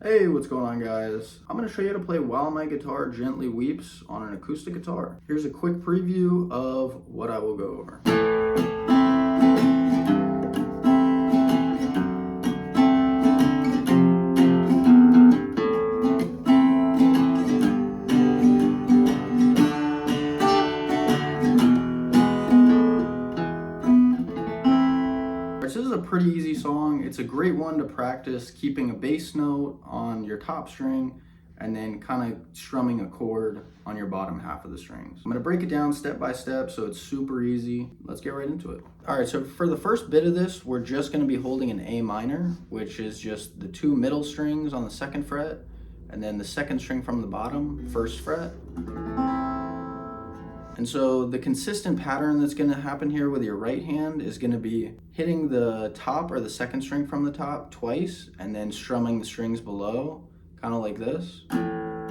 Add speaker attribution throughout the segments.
Speaker 1: Hey, what's going on, guys? I'm going to show you how to play While My Guitar Gently Weeps on an acoustic guitar. Here's a quick preview of what I will go over. This is a pretty easy song. It's a great one to practice keeping a bass note on your top string and then kind of strumming a chord on your bottom half of the strings. I'm going to break it down step by step so it's super easy. Let's get right into it. All right, so for the first bit of this, we're just going to be holding an A minor, which is just the two middle strings on the second fret and then the second string from the bottom, first fret. And so the consistent pattern that's going to happen here with your right hand is going to be hitting the top or the second string from the top twice and then strumming the strings below, kind of like this. And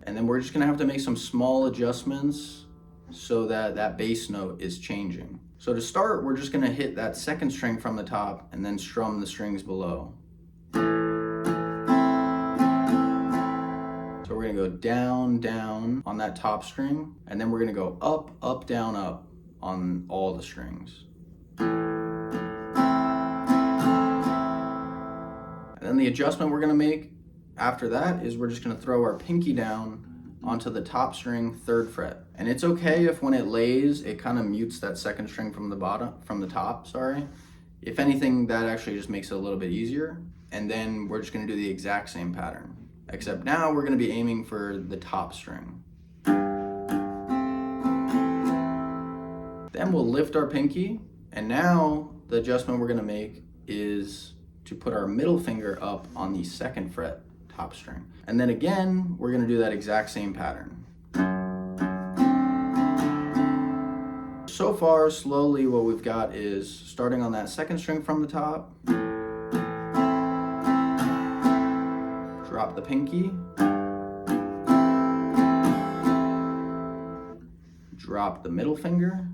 Speaker 1: then we're just going to have to make some small adjustments so that that bass note is changing. So to start, we're just going to hit that second string from the top and then strum the strings below. So we're gonna go down, down on that top string, and then we're gonna go up, up, down, up on all the strings. And then the adjustment we're gonna make after that is we're just gonna throw our pinky down onto the top string, third fret. And it's okay if when it lays, it kind of mutes that second string from the top, sorry. If anything, that actually just makes it a little bit easier. And then we're just gonna do the exact same pattern. Except now we're going to be aiming for the top string. Then we'll lift our pinky, and now the adjustment we're going to make is to put our middle finger up on the second fret top string. And then again, we're going to do that exact same pattern. So far, slowly what we've got is starting on that second string from the top, drop the pinky, drop the middle finger.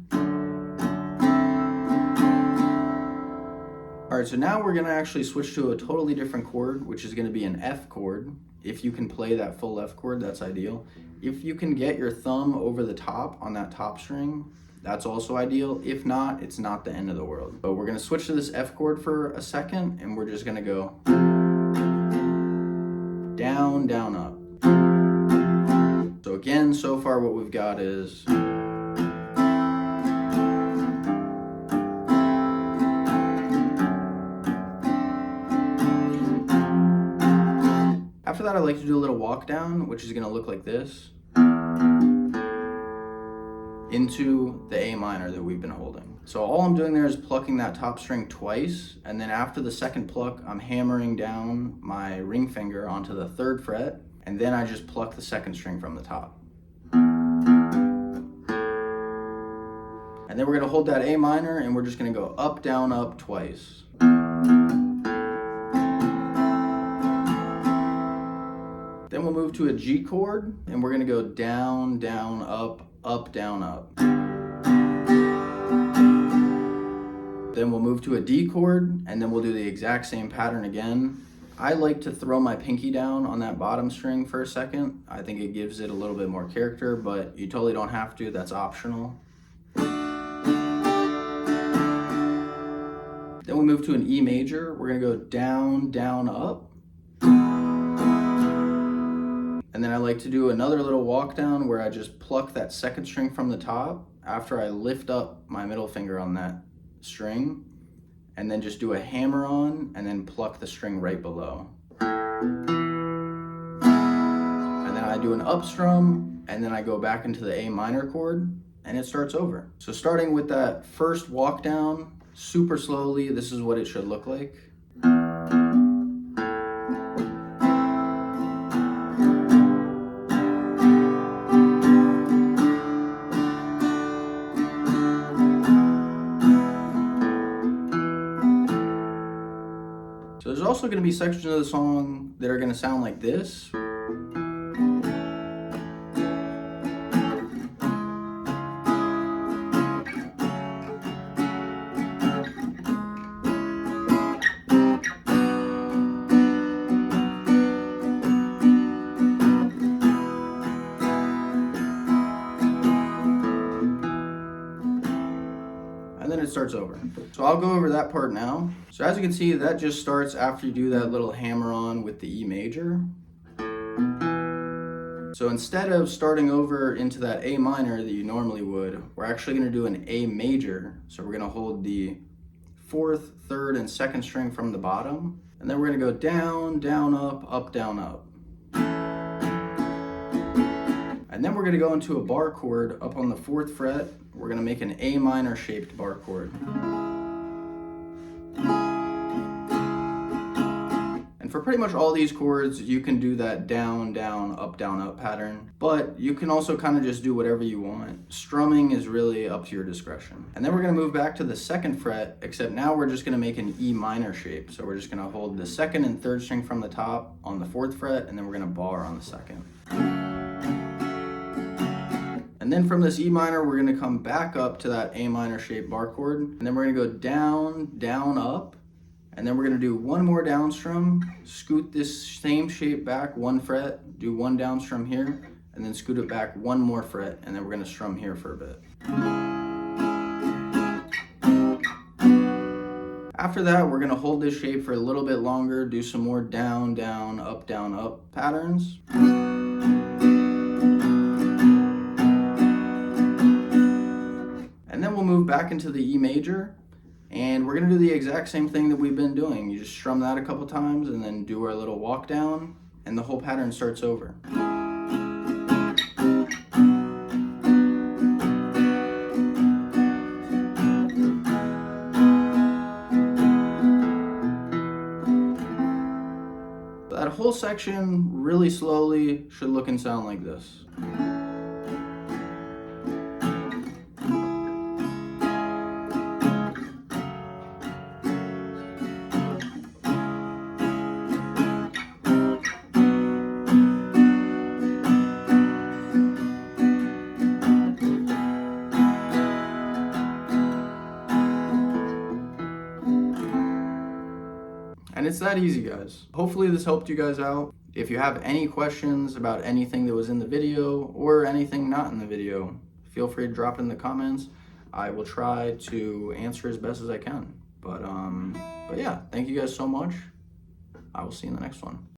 Speaker 1: All right, so now we're gonna actually switch to a totally different chord, which is gonna be an F chord. If you can play that full F chord, that's ideal. If you can get your thumb over the top on that top string, that's also ideal. If not, it's not the end of the world. But we're gonna switch to this F chord for a second, and we're just gonna go down, down, up. So again, so far what we've got is after that, I like to do a little walk down, which is going to look like this, into the A minor that we've been holding. So all I'm doing there is plucking that top string twice, and then after the second pluck, I'm hammering down my ring finger onto the third fret, and then I just pluck the second string from the top. And then we're gonna hold that A minor, and we're just gonna go up, down, up twice. Then we'll move to a G chord, and we're gonna go down, down, up, down, up. Then we'll move to a D chord, and then we'll do the exact same pattern again. I like to throw my pinky down on that bottom string for a second. I think it gives it a little bit more character, but you totally don't have to, that's optional. Then we move to an E major. We're gonna go down, down, up. And then I like to do another little walk down where I just pluck that second string from the top after I lift up my middle finger on that string, and then just do a hammer on and then pluck the string right below. And then I do an up strum, and then I go back into the A minor chord, and it starts over. So starting with that first walk down, super slowly, this is what it should look like. So there's also going to be sections of the song that are going to sound like this. starts over. So I'll go over that part now. So as you can see, that just starts after you do that little hammer on with the E major. So instead of starting over into that A minor that you normally would, we're actually going to do an A major. So we're going to hold the 4th, 3rd, and 2nd string from the bottom, and then we're going to go down, down, up, down, up. And then we're going to go into a bar chord up on the 4th fret. We're going to make an A minor shaped bar chord. And for pretty much all these chords, you can do that down, down, up pattern, but you can also kind of just do whatever you want. Strumming is really up to your discretion. And then we're going to move back to the 2nd fret, except now we're just going to make an E minor shape. So we're just going to hold the 2nd and 3rd string from the top on the 4th fret, and then we're going to bar on the 2nd. And then from this E minor, we're going to come back up to that A minor shaped bar chord, and then we're going to go down, down, up. And then we're going to do one more down strum, scoot this same shape back 1 fret, do 1 down strum here, and then scoot it back 1 more fret, and then we're going to strum here for a bit. After that, we're going to hold this shape for a little bit longer, do some more down, down, up patterns. And then we'll move back into the E major. And we're going to do the exact same thing that we've been doing. You just strum that a couple times and then do our little walk down, and the whole pattern starts over. That whole section, really slowly, should look and sound like this. And it's that easy, guys. Hopefully this helped you guys out. If you have any questions about anything that was in the video or anything not in the video, feel free to drop in the comments. I will try to answer as best as I can. But yeah, thank you guys so much. I will see you in the next one.